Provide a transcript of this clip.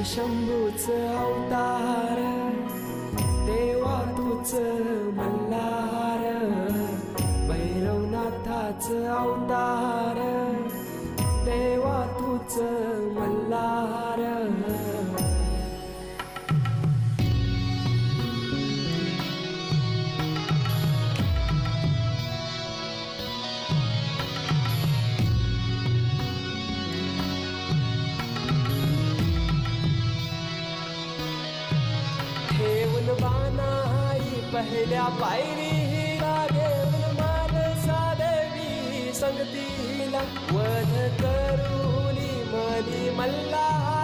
शंभूच अवतार, देवा तूच मल्हार, भैरवनाथाच अवतार, देवा तूच मल्हार. ठेवून बाणाई पहिल्या पायरीला, घेऊन मानसा देवी संगतीला, वध करूनी मनी मल्हार.